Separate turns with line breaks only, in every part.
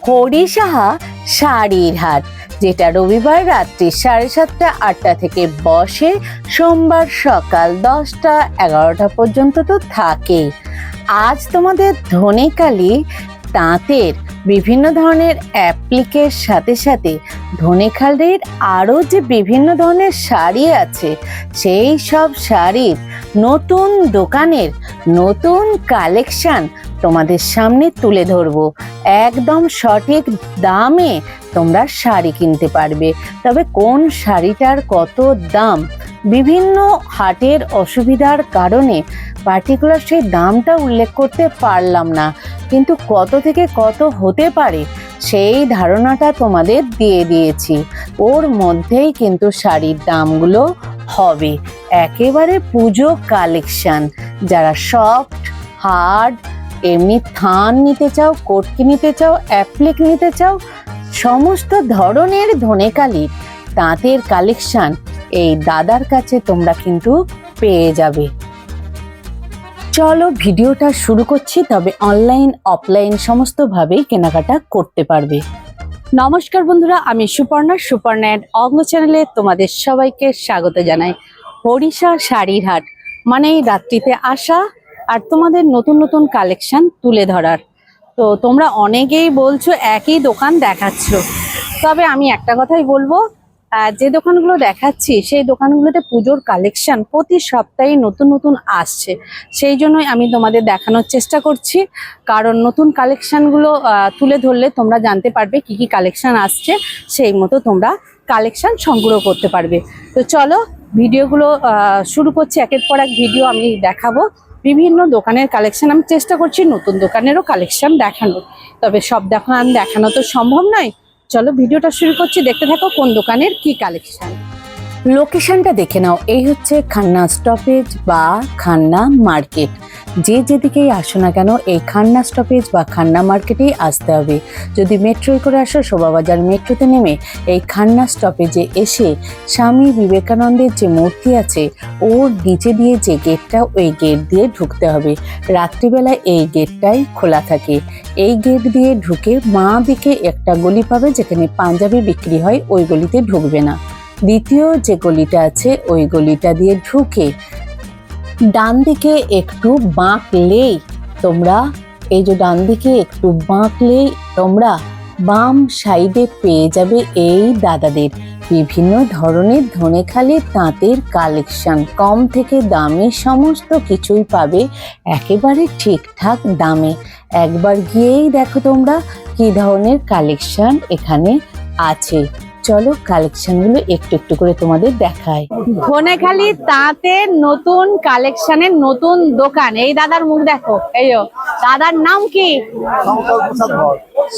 হরিসাহা শাড়ির হাট, যেটা রবিবার রাত্রি 7:30-8টা থেকে বসে, সোমবার সকাল 10টা-11টা পর্যন্ত তো থাকে। আজ তোমাদের ধনেখালি তাঁতের বিভিন্ন ধরনের অ্যাপ্লিকের সাথে সাথে ধনেখালির আরও যে বিভিন্ন ধরনের শাড়ি আছে, সেই সব শাড়ির নতুন দোকানের নতুন কালেকশন তোমাদের সামনে তুলে ধরবো। একদম সঠিক দামে তোমরা শাড়ি কিনতে পারবে। তবে কোন শাড়িটার কত দাম, বিভিন্ন হাটের অসুবিধার কারণে পার্টিকুলার সেই দামটা উল্লেখ করতে পারলাম না, কিন্তু কত থেকে কত হতে পারে সেই ধারণাটা তোমাদের দিয়ে দিয়েছি। ওর মধ্যেই কিন্তু শাড়ির দামগুলো হবে। একেবারে পুজো কালেকশন। যারা সফট, হার্ড, এমনি থান নিতে চাও, কোটকি নিতে চাও, অ্যাপ্লিক নিতে চাও, সমস্ত ধরনের ধনেখালির তাঁতের কালেকশন এই দাদার কাছে তোমরা কিন্তু পেয়ে যাবে। চলো ভিডিওটা শুরু করছি। তবে অনলাইন অফলাইন সমস্তভাবেই কেনাকাটা করতে পারবে। নমস্কার বন্ধুরা, আমি সুপর্ণা অঙ্গ চ্যানেলে তোমাদের সবাইকে স্বাগত জানাই। হরিষা শাড়ির হাট মানে রাত্রিতে আসা আর তোমাদের নতুন নতুন কালেকশন তুলে ধরার। তো তোমরা অনেকেই বলছো একই দোকান দেখাচ্ছ, তবে আমি একটা কথাই বলবো, যে দোকানগুলো দেখাচ্ছি সেই দোকানগুলোতে পুজোর কালেকশন প্রতি সপ্তাহে নতুন নতুন আসছে। সেই জন্যই আমি তোমাদের দেখানোর চেষ্টা করছি, কারণ নতুন কালেকশনগুলো তুলে ধরলে তোমরা জানতে পারবে কি কি কালেকশন আসছে, সেই মতো তোমরা কালেকশন সংগ্রহ করতে পারবে। তো চলো ভিডিওগুলো শুরু করছি। একের পর এক ভিডিও আমি দেখাবো। বিভিন্ন দোকানের কালেকশন আমি চেষ্টা করছি, নতুন দোকানেরও কালেকশন দেখানো, তবে সব দোকান দেখানো তো সম্ভব নয়। চলো ভিডিওটা শুরু করছি, দেখতে থাকো কোন দোকানের কি কালেকশন। লোকেশনটা দেখে নাও। এই হচ্ছে খান্না স্টপেজ বা খান্না মার্কেট। যে যেদিকেই আসো না কেন এই খান্না স্টপেজ বা খান্না মার্কেটেই আসতে হবে। যদি মেট্রোয় করে আসো, শোভাবাজার মেট্রোতে নেমে এই খান্না স্টপেজে এসে স্বামী বিবেকানন্দের যে মূর্তি আছে ওর নিচে দিয়ে যে গেটটা, ওই গেট দিয়ে ঢুকতে হবে। রাত্রিবেলা এই গেটটাই খোলা থাকে। এই গেট দিয়ে ঢুকে বাঁ দিকে একটা গলি পাবে, যেখানে পাঞ্জাবি বিক্রি হয়, ওই গলিতে ঢুকবে না। দ্বিতীয় যে গলিটা আছে ওই গলিটা দিয়ে ঢুকে ডান দিকে একটু বাঁকলেই তোমরা, এই যে ডান দিকে একটু বাঁকলেই তোমরা বাম সাইডে পেয়ে যাবে এই দাদাদের বিভিন্ন ধরনের ধনেখালি তাঁতের কালেকশন। কম থেকে দামে সমস্ত কিছুই পাবে একেবারে ঠিকঠাক দামে। একবার গিয়েই দেখো তোমরা কি ধরনের কালেকশন এখানে আছে। চলো কালেকশনগুলো একটু একটু করে তোমাদের দেখাই। ধনেখালি তাঁতের নতুন কালেকশনের নতুন দোকান। এই দাদার মুখ দেখো। এই দাদার নাম কি?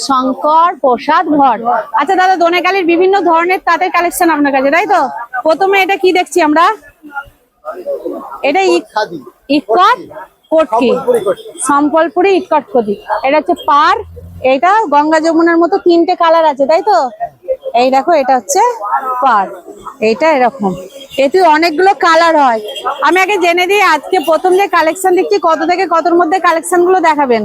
শঙ্কর প্রসাদ ভট। আচ্ছা দাদা, ধনেখালির বিভিন্ন ধরনের তাঁতের কালেকশন আপনার কাছে, তাই তো? প্রথমে এটা কি দেখছি আমরা? এটা ইটকট কোটকি, সম্বলপুরি ইটকট কোটকি। এটা হচ্ছে পার। এটা গঙ্গা যমুনার মতো তিনটে কালার আছে, তাই তো? এই দেখো, এটা হচ্ছে পার। এইটা এরকম, এতে অনেকগুলো কালার হয়। আমি আগে জেনে দিই, আজকে প্রথম যে কালেকশন দেখছি কত থেকে কতর মধ্যে কালেকশন গুলো দেখাবেন?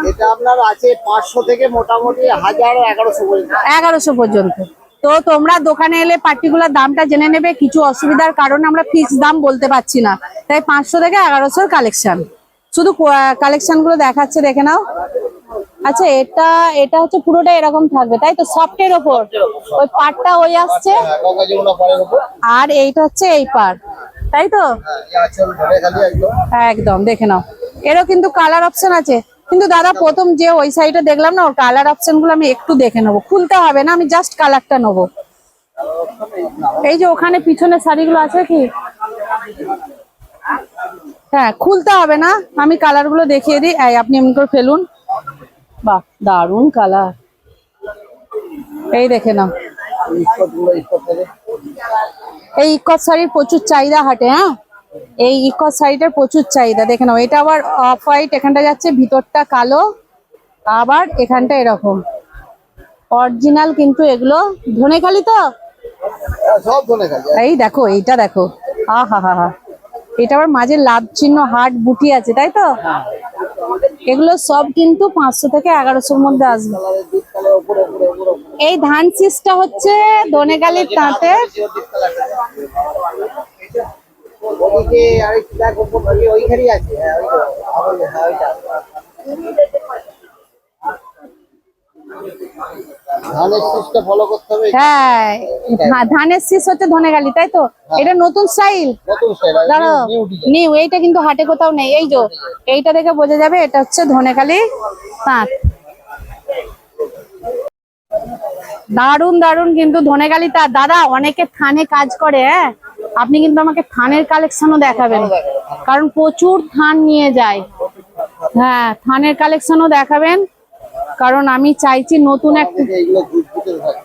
এটা আপনার আছে 500 থেকে মোটামুটি 1000 1100 পর্যন্ত।
1100 পর্যন্ত। তো তোমরা দোকানে এলে পার্টিকুলার দামটা জেনে নেবে। কিছু অসুবিধার কারণে আমরা ফিক্স দাম বলতে পারছি না, তাই 500 থেকে 1100 কালেকশন। শুধু কালেকশন গুলো দেখাচ্ছে, দেখে নাও। আচ্ছা, এটা হচ্ছে পুরোটা এরকম থাকবে, তাই তো? সফটের ওপর ওই পাড়টা ওই আসছে, আর এইটা হচ্ছে এই পাড়, তাই তো? একদম দেখে নাও। এরও কিন্তু কালার অপশন আছে। কিন্তু দাদা প্রথম যে ওই সাইডে দেখলাম না, ওর কালার অপশন গুলো আমি একটু দেখে নেবো। খুলতে হবে না, আমি জাস্ট কালারটা নেবো। এই যে ওখানে পিছনে শাড়িগুলো আছে কি? হ্যাঁ, খুলতে হবে না, আমি কালার গুলো দেখিয়ে দিই। আপনি এমনি করে ফেলুন। বাহ, দারুন কালার। এই দেখে নাও, এই ইকট শাড়ির প্রচুর চাহিদা হাটে। হ্যাঁ, এই ইকট শাড়িটার প্রচুর চাহিদা। দেখে নাও, এটা আবার অফ হোয়াইট, এখানটা যাচ্ছে ভিতরটা কালো, আবার এখানটা এরকম অরিজিনাল। কিন্তু এগুলো ধনেখালি তো?
সব ধনেখালি।
এই দেখো, এইটা দেখো, আহা হা হা। এটা আবার মাঝে লাভ চিহ্ন হার্ট বুটি আছে, তাই তো?
এগুলো সব কিন্তু 500 থেকে 1100-র মধ্যে আসবে।
কালারের ডিপ কালার উপরে উপরে উপরে উপরে।
এই ধান শীষটা হচ্ছে ধনেখালির তাঁতের।
ওদিকে আরেকটা দেখ উপর থেকে ওইখানেই আছে। হ্যাঁ ওই হ্যাঁ ওইটা। ধানের শীষটা ফলো করতে হবে।
হ্যাঁ, ধানের শীষ হচ্ছে ধনেখালি, তাই তো? এটা নতুন স্টাইল।
নতুন স্টাইল
দাঁড়াও,
নিউ ডিজাইন।
নিউ, এইটা কিন্তু হাটে কোথাও নেই। এই যে এইটা দেখে বোঝা যাবে এটা হচ্ছে ধনেখালি তাঁত। দারুন দারুন কিন্তু ধনেখালি তাঁত। দাদা অনেকে থানে কাজ করে, হ্যাঁ আপনি কিন্তু আমাকে থানের কালেকশনও দেখাবেন, কারণ প্রচুর থান নিয়ে যায়। হ্যাঁ, থানের কালেকশনও দেখাবেন, কারণ আমি চাইছি নতুন একটা।
এইগুলো ঘুরঘুরে থাকে।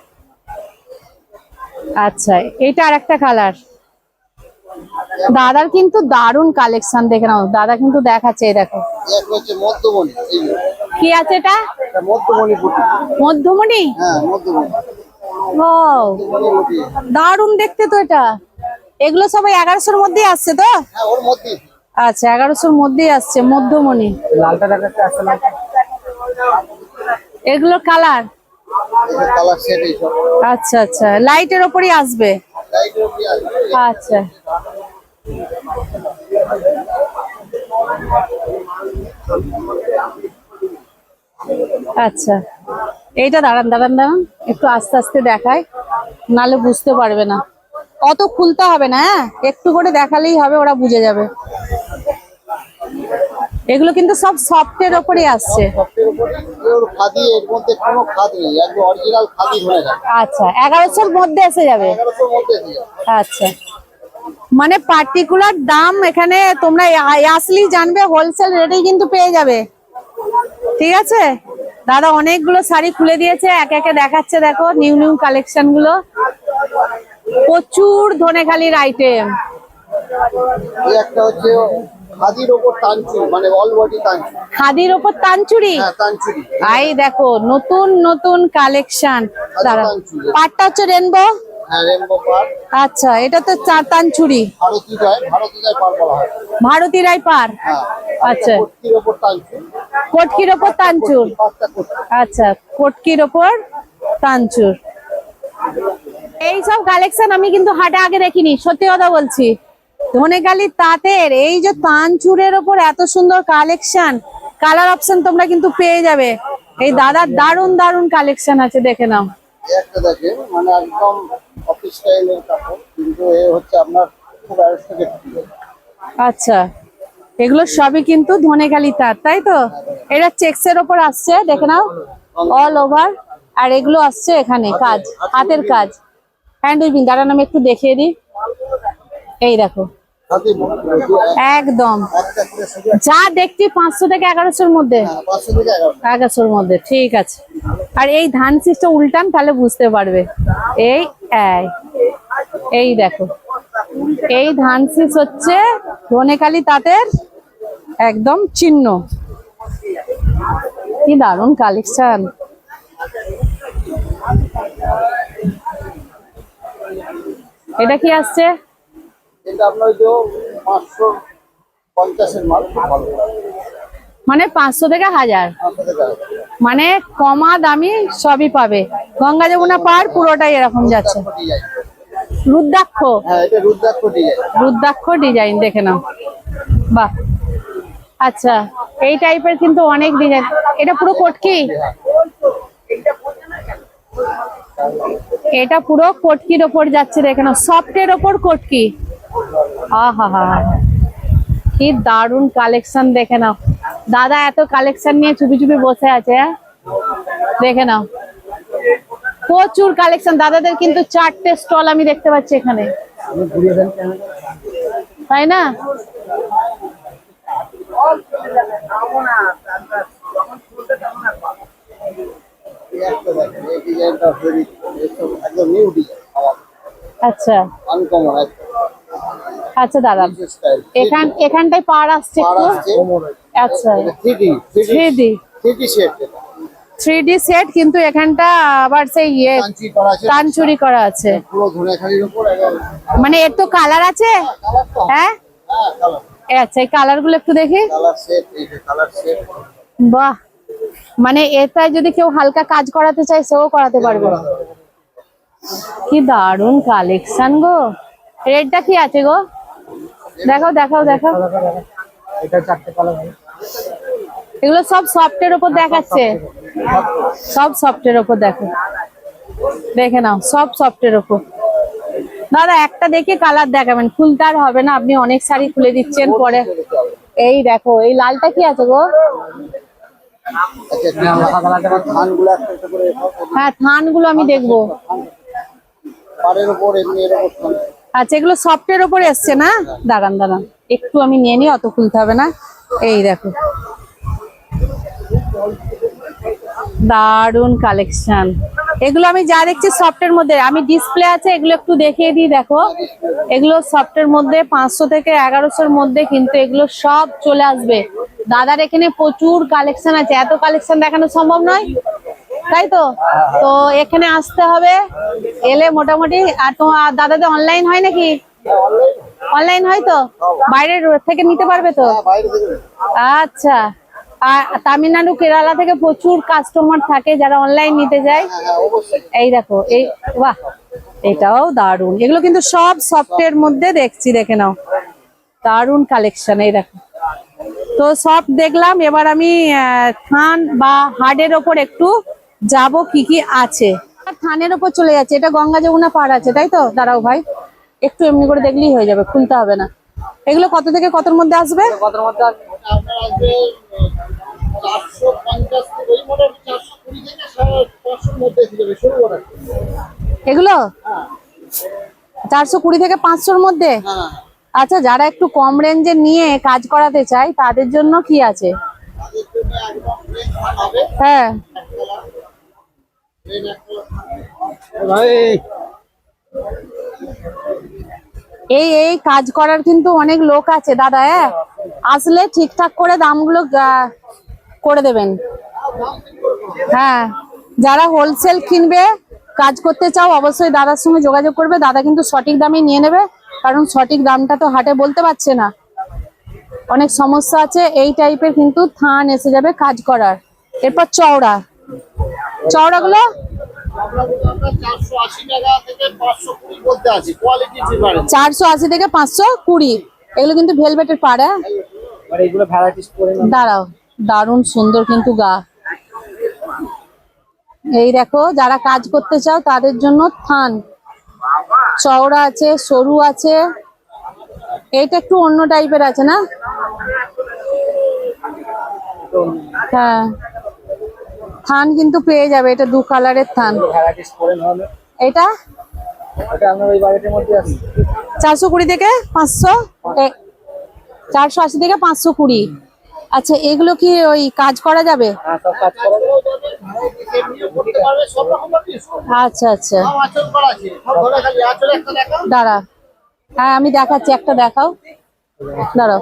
আচ্ছা, এটা আর একটা কালার। দাদার কিন্তু দারুন কালেকশন, দেখে নাও। দাদা কিন্তু দেখাচ্ছে, এই দেখো
এক হচ্ছে মধ্যমণি। এই যে
কি আছে এটা,
এটা মধ্যমণি বুটি।
মধ্যমণি।
হ্যাঁ মধ্যমণি।
ও
মধ্যমণি বুটি।
দারুন দেখতে তো এটা। এগুলো সবাই 1100-র মধ্যেই আসছে তো?
হ্যাঁ ওর মধ্যে।
আচ্ছা, 1100-র মধ্যেই আসছে মধ্যমণি।
লালটা দেখাচ্ছে আসলে।
এগুলো কালার।
এই কালার সেট এই সব।
আচ্ছা আচ্ছা, লাইটের ওপরই আসবে।
লাইটের উপরে আসবে।
আচ্ছা আচ্ছা, এইটা দাঁড়ান দাঁড়ান দাঁড়ান, একটু আস্তে আস্তে দেখায়, নালে বুঝতে পারবে না। অত খুলতে হবে না, হ্যাঁ একটু করে দেখালেই হবে, ওরা বুঝে যাবে। এগুলো কিন্তু সব সফটের ওপরই আসছে।
সফটের উপরে পিওর খাদি, এর মধ্যে কোনো খাদ নেই, একদম অরিজিনাল খাদি ধরে যায়।
আচ্ছা, 1100-র মধ্যে এসে যাবে।
1100-র মধ্যে এসে যাবে।
আচ্ছা, মানে পার্টিকুলার দাম এখানে তোমরা আসলেই জানবে, হোলসেল রেটেই কিন্তু পেয়ে যাবে। ঠিক আছে, দাদা অনেকগুলো শাড়ি খুলে দিয়েছে, একে একে দেখাচ্ছে। দেখো নিউ নিউ কালেকশন গুলো, প্রচুর ধনেখালির আইটেম।
এই একটা হচ্ছে খাদির উপর তানচুরি, মানে অল বডি তানচুরি।
খাদির ওপর তানচুরি।
হ্যাঁ তানচুরি।
আই দেখো নতুন নতুন কালেকশন। দাঁড়া,
তানচুরি।
পাটটা হচ্ছে রেনবো।
হ্যাঁ রেমবো পার।
আচ্ছা, এটা তো তানচুরি,
ভারতী যায় পার বলা হয়।
ভারতী রায় পার।
হ্যাঁ
আচ্ছা,
কুর্তির উপর তানচুরি।
কটকির ওপর তানচুর।
পাঁচটা কুর্তি।
আচ্ছা, কটকির ওপর তানচুর। এই সব কালেকশন আমি কিন্তু হাটে আগে দেখিনি, সত্যি কথা বলছি। ধনেখালি তাঁতের এই যে তানচুরের ওপর এত সুন্দর কালেকশন, কালার অপশন তোমরা কিন্তু পেয়ে যাবে। এই দাদার দারুন দারুন কালেকশন আছে, দেখে নাও।
এই একটা দেখেন, মানে একদম অফিস স্টাইলের কাপড়, কিন্তু এ হচ্ছে আপনার খুব অ্যারিস্টোক্রেট।
আচ্ছা, এগুলো সবই কিন্তু ধনেখালি তাঁত, তাই তো? এটা চেক্সের ওপর আসছে, দেখে নাও, অল ওভার। আর এগুলো আসছে এখানে কাজ, হাতের কাজ, হ্যান্ড উইভিং। দাঁড়ান আমি একটু দেখিয়ে দিই। এই দেখো
হাতে
একদম
একটা করে শুধু
যা দেখছি 500 থেকে 1100-র মধ্যে।
500 থেকে 1100।
1100-র মধ্যে, ঠিক আছে। আর এই ধান শীষটা উল্টান, তাহলে বুঝতে পারবে। এই এই দেখো, এই ধান শীষ হচ্ছে ধনেখালি তাঁতের একদম চিহ্ন। কি দারুণ কালেকশন। এটা কি আসছে?
এটা আপনার ওই যে 550-এর মাল, খুব ভালো।
মানে 500 থেকে 1000,
500 থেকে 1000।
মানে কমা দামি সবই পাবে। গঙ্গা যমুনা পাহাড় পুরোটাই এরকম যাচ্ছে।
ডিজাইন।
রুদ্রাক্ষ,
হ্যাঁ এটা রুদ্রাক্ষ ডিজাইন।
রুদ্রাক্ষ ডিজাইন, দেখে নাও। বাহ, আচ্ছা, এই টাইপের কিন্তু অনেক ডিজাইন। এটা পুরো কটকি, এটা পুরো কটকির ওপর যাচ্ছে, দেখে নাও, সফটের ওপর কটকি। আহা হা, কি দারুন কালেকশন, দেখে নাও। দাদা এত কালেকশন নিয়ে চুপি চুপি বসে আছে, হ্যাঁ দেখে নাও, প্রচুর কালেকশন। দাদাদের কিন্তু 4টে স্টল আমি দেখতে পাচ্ছি এখানে, তাই না?
এই একটা দেখেন, এই ডিজাইনটা ভেরি একদম নিউ ডিজাইন,
আচ্ছা
আনকমন একদম
আচ্ছা, দাদা
স্টাইল।
এখানটায় পার আসছে
পার
একটু।
আসছে।
আচ্ছা,
3D
3D
3D set.
3D set, কিন্তু এখানটা আবার সেই
কাঞ্চি করা আছে,
তানচুরি করা আছে।
পুরো ধনেখালির উপর একদম।
মানে এর তো কালার আছে,
কালার তো
হ্যাঁ
হ্যাঁ কালার।
আচ্ছা, এই কালার গুলো একটু দেখি।
কালার সেট, এই যে কালার সেট।
বাহ, মানে এটাই যদি কেউ হালকা কাজ করাতে চায় সেও করাতে পারবে। কি দারুন কালেকশন গো। রেটটা কি আছে গো? দেখাও দেখাও দেখাও।
এটা 4টে কালার।
এগুলো সব সফটের উপর দেখাচ্ছে, সব সফটের উপর দেখো, দেখে নাও সব সফটের উপর। দাদা একটা দেখে কালার দেখাবেন, খুলতে আর হবে না, আপনি অনেক শাড়ি খুলে দিচ্ছেন পরে। এই দেখো, এই লালটা কি আছে গো?
থানগুলো একটা একটা করে
হ্যাঁ, থান গুলো আমি দেখবো।
পাড়ের উপর এমনি এর উপর থান।
আচ্ছা, এগুলো সফটের উপর এসছে না? দাঁড়ান দাঁড়ান, একটু আমি নিয়ে নিই, অত খুলতে হবে না। এই দেখো, দারুন কালেকশন। এগুলো আমি যা দেখছি সফটের মধ্যে, আমি ডিসপ্লে আছে এগুলো একটু দেখিয়ে দিই। দেখো, এগুলো সফটের মধ্যে 500 থেকে 1100-র মধ্যে, কিন্তু এগুলো সব চলে আসবে। দাদার এখানে প্রচুর কালেকশন আছে, এত কালেকশন দেখানো সম্ভব নয়, তাই তো? তো এখানে আসতে হবে, এলে মোটামুটি। আর তোমার দাদাদের অনলাইন হয় নাকি? অনলাইন হয় তো? বাইরের থেকে নিতে পারবে তো?
বাইরে থেকে
আচ্ছা। আর তামিলনাড়ু, কেরালা থেকে প্রচুর কাস্টমার থাকে যারা অনলাইন নিতে যায়।
অবশ্যই।
এই দেখো, এই বাহ, এটাও দারুন। এগুলো কিন্তু সব সফটের মধ্যে দেখছি, দেখে নাও, দারুন কালেকশন। এই দেখো, তো সব দেখলাম। এবার আমি থান বা হার্ডের ওপর একটু যাব, কি কি আছে। থানের ওপর চলে যাচ্ছে, এটা গঙ্গা যমুনা পার আছে, তাই তো? দাঁড়াও ভাই, একটু এমনি করে দেখলেই হয়ে যাবে, খুলতে হবে না। এগুলো কত থেকে কতর মধ্যে আসবে?
আপনার আসবে 450 থেকে ওই মডেল 420 থেকে 500-র মধ্যে এসে যাবে শুরু করা।
এগুলো 420 থেকে 500-র মধ্যে।
হ্যাঁ,
আচ্ছা, যারা একটু কম রেঞ্জে নিয়ে কাজ করাতে চায় তাদের জন্য কি আছে?
তাদের জন্য একদম প্লেন থান হবে।
হ্যাঁ,
প্লেন একটা ভাই
এই এই কাজ করার কিন্তু অনেক লোক আছে দাদা। হ্যাঁ, আসলে ঠিকঠাক করে দামগুলো করে দেবেন। হ্যাঁ, যারা হোলসেল কিনবে, কাজ করতে চাও, অবশ্যই দাদার সঙ্গে যোগাযোগ করবে। দাদা কিন্তু সঠিক দামে নিয়ে নেবে, কারণ সঠিক দামটা তো হাটে বলতে পারছে না, অনেক সমস্যা আছে। এই টাইপের কিন্তু থান এসে যাবে কাজ করার। এরপর চওড়া, চওড়াগুলো
480 টাকা থেকে 520 মধ্যে আছে, কোয়ালিটি ডিফারেন্স।
480 থেকে 520। এগুলো কিন্তু ভেলভেটের পাড়। হ্যাঁ,
আর এগুলো ভ্যারাইটিস করে
দাঁড়াও, দারুণ সুন্দর কিন্তু গা। এই দেখো, যারা কাজ করতে চাও তাদের জন্য থান চওড়া আছে, সরু আছে। এইটা একটু অন্য টাইপের আছে না? হ্যাঁ, থান কিন্তু পেয়ে যাবে, এটা 2 কালারের থান।
ভ্যারাইটিস করে হবে।
এটা
এটা আপনার ওই বাজেটের মধ্যে আছে
420 থেকে 500, 480 থেকে 520। আচ্ছা, এগুলো কি ওই কাজ করা যাবে?
হ্যাঁ, সব কাজ করা যাবে। এমনিও করতে পারবে, সব রকম পিস।
আচ্ছা আচ্ছা,
সব আঁচল করা আছে, সব ধরে খালি আঁচল একটা দেখাও।
দাঁড়া, হ্যাঁ আমি দেখাচ্ছি, একটা দেখাও। দাঁড়াও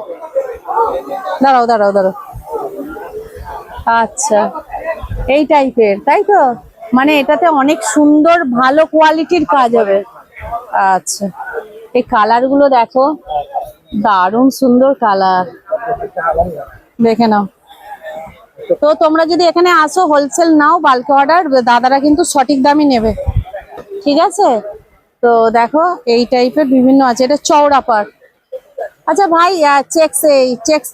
দাঁড়াও দাঁড়াও দাঁড়াও। আচ্ছা, এই টাইপের, তাই তো? মানে এটাতে অনেক সুন্দর ভালো কোয়ালিটির কাজ হবে। আচ্ছা, এই কালার গুলো দেখো, দারুণ সুন্দর কালার, দেখে নাও। তো তোমরা যদি এখানে আসো, হোলসেল নাও, বাল্ক অর্ডার, দাদারা কিন্তু সঠিক দামই নেবে, ঠিক আছে? তো দেখো, এই টাইপের বিভিন্ন আছে। এটা চওড়া পাড়। আচ্ছা ভাই, চেক্স, এই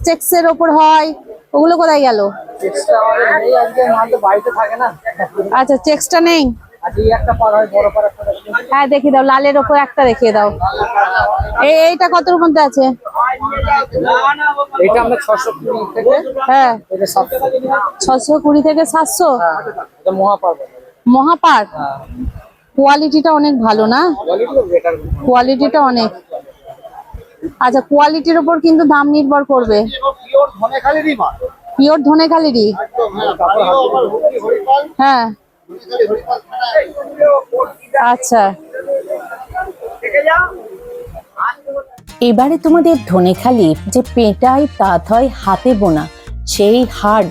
চেক্সের ওপর হয়, ওগুলো কোথায় গেল?
চেষ্টা আমাদের নেই, আজকে মাল তো বাড়িতে থাকে না।
আচ্ছা, চেক্সটা নেই।
আজ এই একটা পার হয়, বড় পার একটা।
হ্যাঁ, দেখিয়ে দাও, লালের ওপর একটা দেখিয়ে দাও। এইটা কতর মধ্যে আছে?
এটা আমরা 620 থেকে,
হ্যাঁ,
এটা 700।
620 থেকে 700।
এটা মহাপার।
মহাপার কোয়ালিটিটা অনেক ভালো না?
Quality better.
কোয়ালিটিটা অনেক। আচ্ছা, কোয়ালিটির উপর কিন্তু দাম নির্ভর করবে।
পিওর ধনেখালিরই মাল।
পিওর ধনেখালিরই।
একদম, হ্যাঁ। কাপড়ও আমার হরিপাল।
হ্যাঁ,
ধনেখালি হরিপাল থানা।
আচ্ছা।
এবারে তোমাদের ধনেখালির যে পেটাই তাঁত হয় হাতে বোনা, সেই হার্ড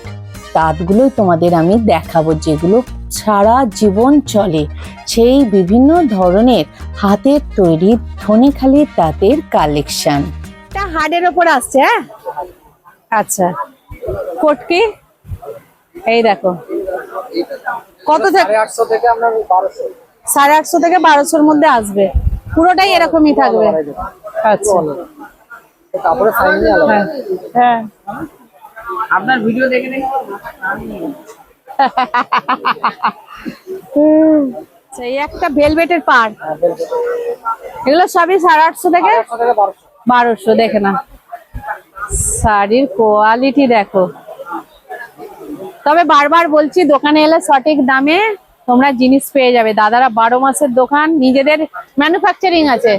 তাঁতগুলোই তোমাদের আমি দেখাবো, যেগুলো সারা জীবন চলে। সেই বিভিন্ন ধরনের হাতের তৈরি ধনেখালির তাঁতের কালেকশন।
সবটা হার্ডের ওপর আসছে। হ্যাঁ, আচ্ছা। কটকি এই দেখো কত থেকে?
850 থেকে আপনার 1200।
850 থেকে 1200-র মধ্যে আসবে, পুরোটাই এরকমই থাকবে। আচ্ছা,
কাপড়ের সাইজ আলাদা।
হ্যাঁ হ্যাঁ।
আপনার ভিডিও দেখে দেখে
সেই একটা ভেলভেটের পার, এগুলো সবই 850 থেকে 1200। দেখে না শাড়ির কোয়ালিটি দেখো। তবে বারবার বলছি, দোকানে এলে সঠিক দামে তোমরা জিনিস পেয়ে যাবে। দাদারা 12 মাসের দোকান, নিজেদের ম্যানুফ্যাকচারিং আছে।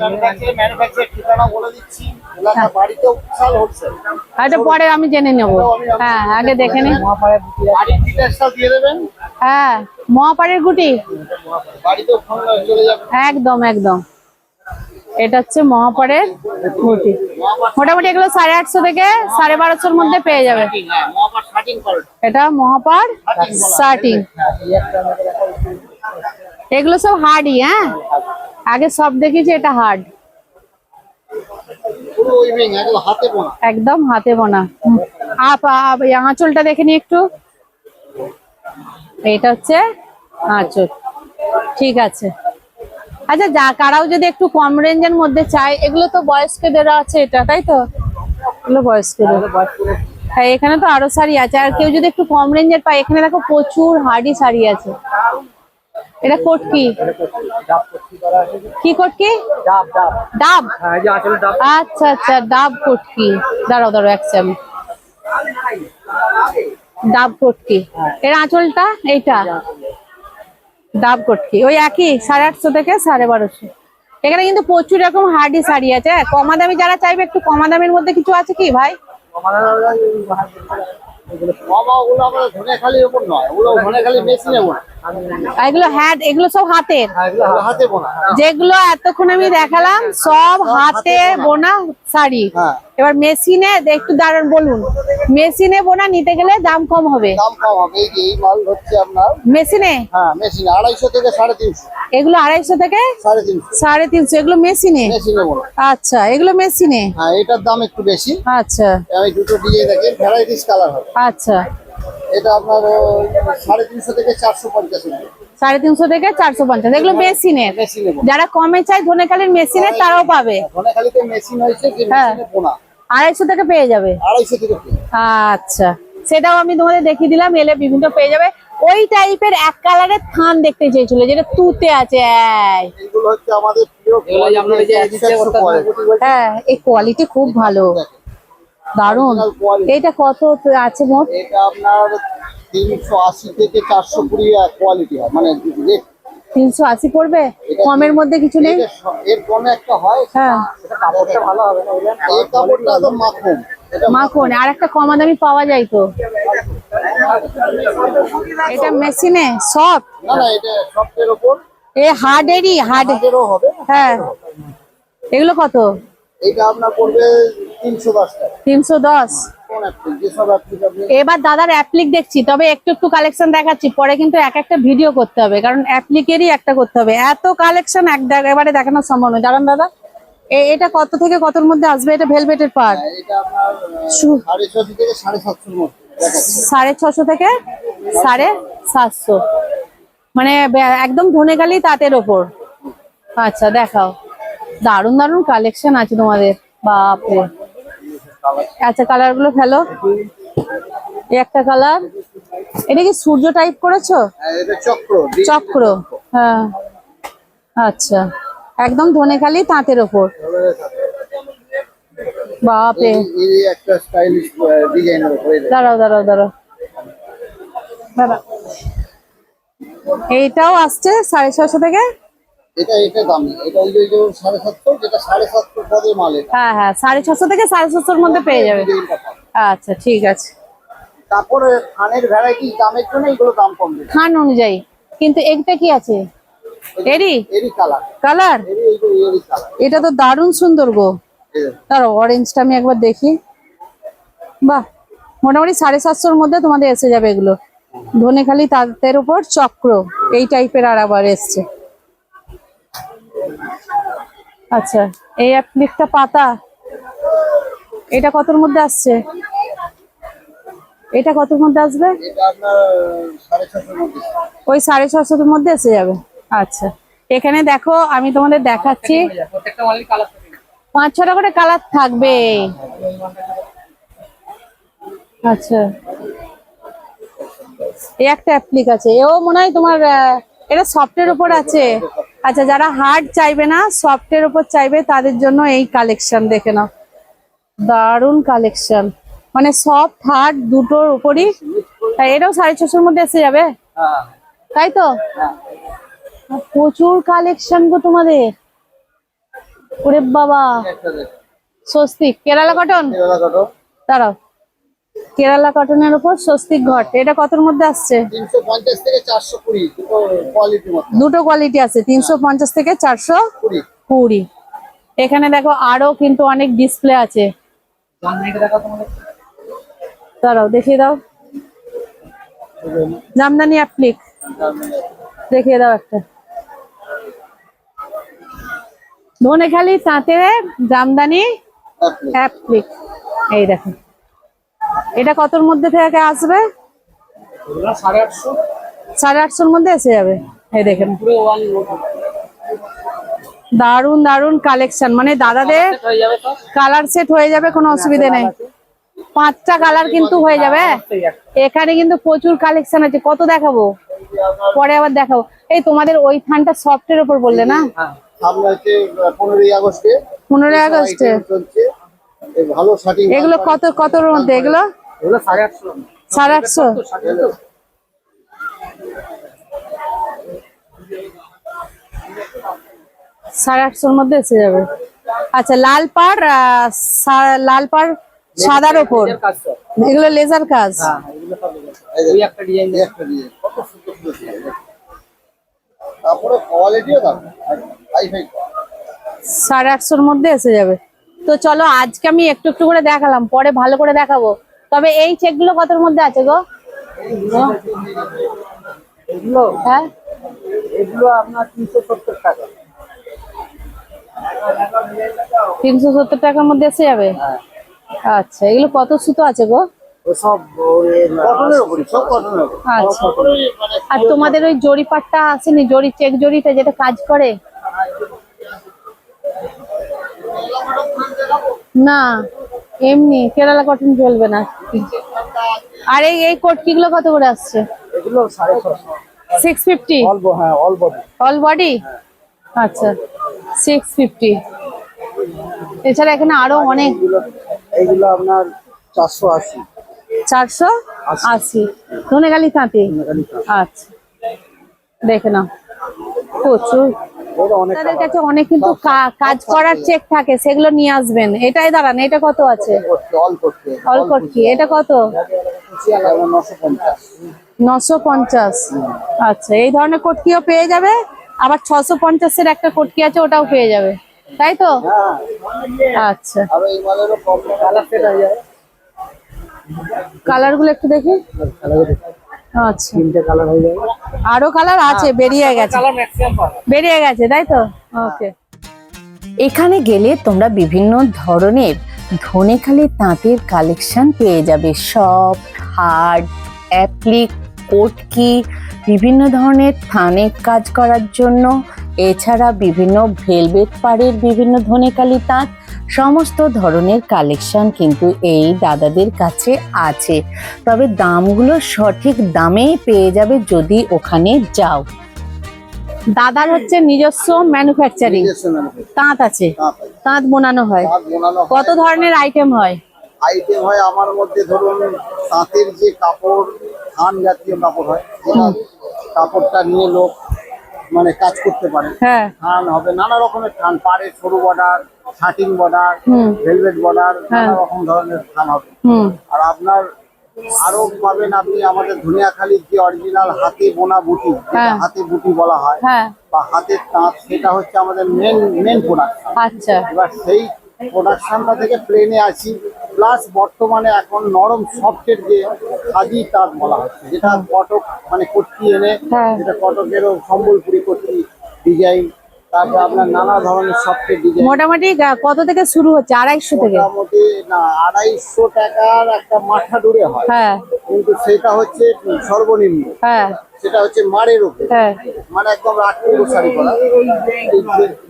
ম্যানুফ্যাকচার ঠিকানা বলে দিচ্ছি, এলাকা বাড়িতেও বিশাল হোলসেল।
এটা পরে আমি জেনে নেবো। হ্যাঁ, আগে দেখে নিন।
বাড়ির ডিটেইলসটা দিয়ে দেবেন।
হ্যাঁ, মহাপাড়ের গুটি
বাড়িতেও ফোন চলে যাবে।
একদম একদম। এটা হচ্ছে মহাপাড়ের গুটি। মোটামুটি এগুলো 850 থেকে 1250-র মধ্যে পেয়ে যাবে।
হ্যাঁ, মহাপাড় শার্টিং করে।
এটা মহাপাড় স্টার্টিং। এগুলো সব হার্ডই। হ্যাঁ, আগে সব দেখেছি, এটা হার্ড,
পুরো উইভিং একদম হাতে বোনা।
একদম হাতে বোনা। আঁচলটা দেখে নি একটু। এটা হচ্ছে আঁচল। ঠিক আছে। আচ্ছা, কারাও যদি একটু কম রেঞ্জের মধ্যে চাই, এগুলো তো বয়স্কদের আছে, এটা তাই তো? এগুলো বয়স্কদের। হ্যাঁ, এখানে তো আরো শাড়ি আছে। আর কেউ যদি একটু কম রেঞ্জের পায়, এখানে দেখো প্রচুর হার্ডি শাড়ি আছে। এটা কটকি, কি কটকি? ডাব। আচ্ছা আচ্ছা, ডাব কটকি। দাঁড়াও দাঁড়াও, এক সেকেন্ড। ডাব কটকি, এর আঁচলটা এইটা ডাব কটকি, ওই একই 850 থেকে 1250। এখানে কিন্তু প্রচুর রকম হার্ডি শাড়ি আছে। কমা দামি যারা চাইবে, একটু কমা দামের মধ্যে কিছু আছে কি ভাই?
ওগুলো আমাদের ধনেখালির উপর নয়, ওগুলো ধনেখালি মেশিনে বোনা।
এগুলো হ্যাঁ, এগুলো সব হাতের।
এগুলো হাতে বোনা।
যেগুলো এতক্ষণ আমি দেখালাম সব হাতে বোনা শাড়ি।
হ্যাঁ।
এবার মেশিনে একটু দাঁড়ান, বলুন। মেশিনে বোনা নিতে গেলে দাম কম হবে।
দাম কম হবে। এই যে এই মাল হচ্ছে আপনার
মেশিনে,
হ্যাঁ মেশিনে 250 থেকে 350।
এগুলো 250 থেকে
350
350, এগুলো মেশিনে।
মেশিনে বোনা।
আচ্ছা, এগুলো মেশিনে।
হ্যাঁ, এটার দাম একটু বেশি।
আচ্ছা
আমি দুটো ডিজাইন দেখি, ভ্যারাইটিস কালার হবে।
আচ্ছা।
এটা আপনার 350 থেকে 450।
350 থেকে 450, এগুলো মেশিনের।
মেশিনে বোনা।
যারা কমে চায় ধনেখালির মেশিনে, তারাও পাবে।
ধনেখালিতে মেশিন হয়েছে যে
হ্যাঁ।
মেশিনে বোনা
250 থেকে পেয়ে যাবে।
250 থেকে পেয়ে।
আচ্ছা, সেটাও আমি তোমাদের দেখিয়ে দিলাম। এলে বিভিন্ন পেয়ে যাবে। ওই টাইপের এক কালারের থান দেখতে চেয়েছিল, যেটা তুতে আছে।
এগুলো হচ্ছে আমাদের প্রিয়
হ্যাঁ, এই কোয়ালিটি খুব ভালো, দারুন। এটা কত আছে মোট?
এটা আপনার 380 থেকে 420 কোয়ালিটি হয়, মানে রেট
380 পড়বে। কমের মধ্যে কিছু নেই?
এর কমে একটা হয়।
হ্যাঁ,
এটা কাপড়টা ভালো হবে না? এই কাপড়টা তো মাখন। এটা
মাখন। আর একটা কমা দামি পাওয়া যায় তো? এটা মেশিনে সব?
না না, এটা সফটের উপর।
এ হার্ডেরই,
হার্ডেরও হবে।
হ্যাঁ। এগুলো কত?
এটা আপনার পড়বে 310 টাকা।
310।
কোন অ্যাপ্লিক? যেসব অ্যাপ্লিক আপনি
এবার দাদার অ্যাপ্লিক দেখছি, তবে একটু একটু কালেকশন দেখাচ্ছি। পরে কিন্তু এক একটা ভিডিও করতে হবে, কারণ অ্যাপ্লিকেরই একটা করতে হবে। এত কালেকশন এবারে দেখানো সম্ভব নয়। দাঁড়ান দাদা, এটা কত থেকে কতর মধ্যে আসবে? এটা ভেলভেটের পার।
এটা আপনার 650 থেকে 750 মধ্যে দেখাচ্ছে।
650 থেকে 750, মানে একদম ধনেখালি তাঁতের ওপর। আচ্ছা, দেখাও। দারুন দারুন কালেকশন আছে তোমাদের, বাপরে। আচ্ছা, কালার গুলো ফেলো। এই একটা কালার, এটা কি সূর্য টাইপ করেছো?
এটা চক্র।
চক্র, হ্যাঁ। আচ্ছা, একদম ধনেখালি তাঁতের ওপর, বাপরে।
এই একটা স্টাইলিশ ডিজাইনের উপরে।
দাঁড়াও দাঁড়াও দাঁড়াও দাঁড়াও, এইটাও আসছে 650 থেকে।
এটা দামি। এটা ওই যে 750, যেটা 750 পদের মাল। এটা
হ্যাঁ হ্যাঁ, 650 থেকে 750-র মধ্যে পেয়ে যাবে। আচ্ছা, ঠিক আছে।
কাপড়ের থানের ভ্যারাইটি দামের জন্য এগুলো দাম কম দেবে
খান অনুযায়ী। কিন্তু এটা কি আছে? এরই
এরই কালার।
কালার?
এরই কালার।
এটা তো দারুণ সুন্দর গো। তার অরেঞ্জটা আমি একবার দেখি। বাহ, মোটামুটি 750-র মধ্যে তোমাদের এসে যাবে এগুলো। ধনেখালি তাঁতের উপর চক্র, এই টাইপের আর আবার এসছে। আচ্ছা, এই অ্যাপ্লিকটা পাতা, এটা কতর মধ্যে আসছে? এটা কতর মধ্যে আসবে?
এটা আপনার 650 মধ্যে।
ওই 650-এর মধ্যে এসে যাবে। আচ্ছা, এখানে দেখো আমি তোমাদের দেখাচ্ছি, 5-6টা করে কালার থাকবে। আচ্ছা, এই একটা অ্যাপ্লিক আছে, এও মনে হয় তোমার এটা সফটের উপর আছে। আচ্ছা, যারা হার্ড চাইবে না, সফটের উপর চাইবে, তাদের জন্য এই কালেকশন দেখে নাও, দারুণ কালেকশন, মানে সফট হার্ড দুটোর উপরই। এটাও 650-এর মধ্যে এসে যাবে,
হ্যাঁ
তাই তো?
হ্যাঁ।
প্রচুর কালেকশন গো তোমাদের। ওরে বাবা,
একটা দেখুন,
স্বস্তিক কেরালা কটন,
কেরালা কটন
দাঁড়াও, কেরালা কটনের উপর স্বস্তিক ঘট, এটা কতর মধ্যে আসছে?
350 থেকে 420, দুটো কোয়ালিটি মতো।
দুটো কোয়ালিটি আছে, 350 থেকে 420। এখানে দেখো আরো কিন্তু অনেক ডিসপ্লে আছে, দাঁড়াও দেখিয়ে দাও। জামদানি অ্যাপ্লিক দেখিয়ে দাও একটা, ধনেখালি তাঁতের জামদানি অ্যাপ্লিক। এই দেখো, এটা কতর মধ্যে থেকে আসবে? 850-এর মধ্যে এসে যাবে। এই দেখেন, দারুন দারুন কালেকশন, মানে দাদাদের কালার সেট হয়ে যাবে, কোনো অসুবিধা নেই। 5টা কালার কিন্তু হয়ে যাবে। এখানে কিন্তু প্রচুর কালেকশন আছে, কত দেখাবো, পরে আবার দেখাবো। এই তোমাদের ওই থানটা সফটের উপর বললে না?
সামনে হচ্ছে 15ই আগস্টে,
15ই আগস্টে
চলছে। এই ভালো শার্টিং
এগুলো কতর মধ্যে? এগুলো
850।
850। 850-এর মধ্যে এসে যাবে। আচ্ছা, লাল পাড় সাদার ওপর, এগুলো লেজার কাজ।
এই একটা ডিজাইন, একটা ডিজাইন কত সুন্দর সুন্দর ডিজাইন। তারপরে কোয়ালিটিও দারুণ, হাই ফাই।
850-এর মধ্যে এসে যাবে। তো চলো, আজকে আমি একটু একটু করে দেখালাম, পরে ভালো করে দেখাবো। তবে এই চেক গুলো কতর মধ্যে আছে গো?
এগুলো
হ্যাঁ,
এগুলো আপনার 370 টাকা।
370 টাকার মধ্যে এসে যাবে। আচ্ছা, এগুলো কত সুতো আছে গো?
সব কটনের উপরই, সব কটনের উপর।
আচ্ছা, আর তোমাদের ওই জরি পাটটা আসেনি, জরি চেক জরিটা যেটা কাজ করে? না, এমনি কেরালা কটন চলবে না। আর এই কোটকি গুলো কত করে আসছে?
এগুলো 650।
650
অল্প, হ্যাঁ অল বডি।
All body. আচ্ছা, 650। এছাড়া এখানে আরো অনেক,
এইগুলো আপনার 480।
480 ধনেখালি তাঁতি। আচ্ছা, দেখে নাও, প্রচুর। তাদের কাছে অনেক কিন্তু কাজ করার চেক থাকে, সেগুলো নিয়ে আসবেন। এটাই দাঁড়ান, এটা কত আছে? অল কোটকি, এটা কত? 950। আচ্ছা, এই ধরনের কোটকিও পেয়ে যাবে, আবার 650-এর একটা কোটকি আছে, ওটাও পেয়ে যাবে, তাই তো? আচ্ছা, কালার গুলো একটু দেখি। আচ্ছা, আরো কালার আছে, বেরিয়ে গেছে, তাই তো? ওকে।
এখানে গেলে তোমরা বিভিন্ন ধরনের ধনেখালি তাঁতের কালেকশন পেয়ে যাবে, সফট হার্ড অ্যাপ্লিক কোটকি, বিভিন্ন ধরনের থানে কাজ করার জন্য, এছাড়া বিভিন্ন ভেলভেট পাড়ের বিভিন্ন ধনেখালি তাঁত, সমস্ত ধরনের কালেকশন কিন্তু এই দাদাদের কাছে আছে। তবে দামগুলো সঠিক দামেই পেয়ে যাবে যদি ওখানে যাও।
দাদার হচ্ছে নিজস্ব ম্যানুফ্যাকচারিং তাঁত আছে, তাঁত বোনানো হয়। কত ধরনের আইটেম হয়?
আইটেম হয় আমার মধ্যে, ধরুন তাঁতের যে কাপড়, থান জাতীয় কাপড় হয়, যেটা কাপড়টা নিয়ে লোক মানে কাজ করতে পারে।
হ্যাঁ,
থান হবে নানা রকমের থান, পাড়ে সরু বর্ডার, শার্টিং বর্ডার, ভেলভেট বর্ডার, নানা রকম ধরনের থান হবে। আর আপনার আরো পাবেন আপনি আমাদের ধনিয়াখালীর যে অরিজিনাল হাতে বোনা বুটি, যেটা হাতে বুটি বলা হয়, বা হাতের তাঁত, সেটা হচ্ছে আমাদের মেন প্রোডাকশন।
আচ্ছা,
এবার সেই প্রোডাকশনটা থেকে প্লেনে আছি, প্লাস বর্তমানে এখন নরম সফটের যে খাদি তাঁত বলা হচ্ছে, যেটা কটক মানে কটকি এনে, যেটা কটকেরও সম্বলপুরি কটকি ডিজাইন, তারপর আপনার নানা ধরনের সফটের ডিজাইন।
মোটামুটি কত থেকে শুরু হচ্ছে? 250 থেকে?
মোটামুটি না 250 টাকার একটা মাথা ডুরে হয়,
হ্যাঁ
কিন্তু সেটা হচ্ছে সর্বনিম্ন,
হ্যাঁ
সেটা হচ্ছে মারের উপরে,
হ্যাঁ।
মানে একদম রাজপুর শাড়ি করা।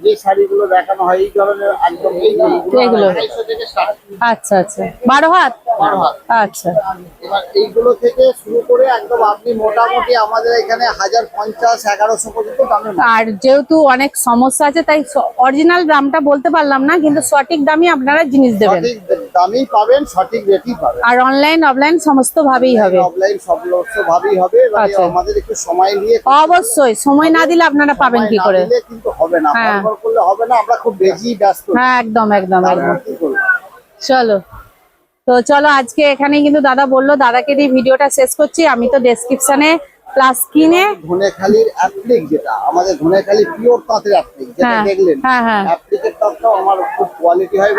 যে শাড়িগুলো দেখানো হয় এই ধরনের একদম
এগুলো?
250 থেকে স্টার্ট।
আচ্ছা আচ্ছা, 12 হাত?
12 হাত।
আচ্ছা
এবার এইগুলো থেকে শুরু করে একদম আপনি মোটামুটি আমাদের এখানে 1050 1100 পর্যন্ত দামের মাল।
আর যেহেতু অনেক সমস্যা আছে তাই অরিজিনাল দামটা বলতে পারলাম না, কিন্তু সঠিক দামই আপনারা জিনিস দেবেন।
সঠিক দামই পাবেন, সঠিক রেটই পাবেন।
আর অনলাইন অফলাইন সমস্ত ভাবেই হবে?
অফলাইন সব ভাবেই হবে। এবারে
আচ্ছা।
আমাদের একটু সময় নিয়ে
অবশ্যই, সময় না দিলে আপনারা পাবেন কি করে?
সময় না দিলে কিন্তু হবে না,
হ্যাঁ।
বরাবর করলে হবে না, আমরা খুব বেশি ব্যস্ত।
হ্যাঁ একদম একদম একদম।
তারপর কি করবো?
চলো তো চলো আজকে এখানে কিন্তু দাদা বললো, দাদাকে দিয়ে ভিডিওটা শেষ করছি। আমি তো ডেসক্রিপশনে প্লাস কিনে
ধনেখালির অ্যাপ্লিক, যেটা আমাদের ধনেখালি পিওর তাঁতের অ্যাপ্লিক, যেটা
হ্যাঁ,
দেখলেন,
হ্যাঁ, হ্যাঁ।
অ্যাপ্লিকের তাঁতটাও আমার খুব কোয়ালিটি হয়,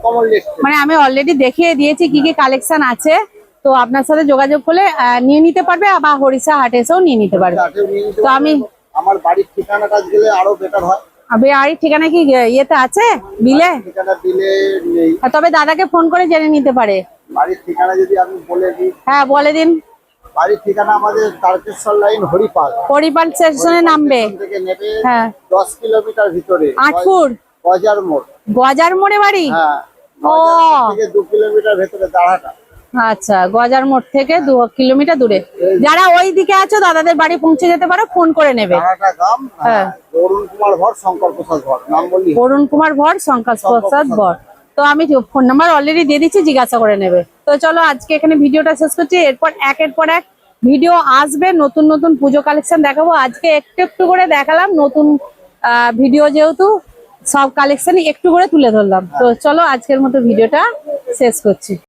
কমন লিস্ট।
মানে আমি অলরেডি দেখিয়ে দিয়েছি কি কি কালেকশন আছে, তো আপনার সাথে যোগাযোগ করলে নিয়ে নিতে পারবে, বা হরিষা হাটে এসেও নিয়ে নিতে পারবে। তো আমি
আমার বাড়ির ঠিকানাটা গেলে আরো বেটার হয়।
আর ঠিকানা কি ইয়েতে আছে বিলে?
ঠিকানা দিলে নেই,
তবে দাদাকে ফোন করে জেনে নিতে পারে।
বাড়ির ঠিকানা যদি আমি বলে দিই,
হ্যাঁ বলে দিন।
বাড়ির ঠিকানা আমাদের তারকেশ্বর লাইন হরিপাল।
হরিপাল স্টেশনে নামবে,
স্টেশন থেকে নেবে
হ্যাঁ
10 কিলোমিটার ভিতরে,
আটপুর
গজার মোড়।
গজার মোড়ে বাড়ি?
হ্যাঁ,
ও
গজার মোড় থেকে 2 কিলোমিটার ভেতরে দাঁড়াটা।
আচ্ছা, গজার মোড় থেকে 2 কিলোমিটার দূরে। যারা ওই দিকে আছো দাদাদের বাড়ি পৌঁছে যেতে পারো, ফোন করে নেবে।
দাঁড়াটা গ্রাম।
হ্যাঁ।
অরুণ কুমার ভর, শঙ্কর প্রসাদ ভর, নাম বললি।
অরুণ কুমার ভর, শঙ্কর প্রসাদ ভর। তো আমি ফোন নাম্বার অলরেডি দিয়ে দিচ্ছি, জিজ্ঞাসা করে নেবে। তো চলো আজকে এখানে ভিডিওটা শেষ করছি। এরপর একের পর এক ভিডিও আসবে, নতুন নতুন পুজো কালেকশন দেখাবো। আজকে একটু একটু করে দেখালাম, নতুন ভিডিও যেহেতু সব কালেকশন একটু করে তুলে ধরলাম। তো চলো আজকের মতো ভিডিওটা শেষ করছি।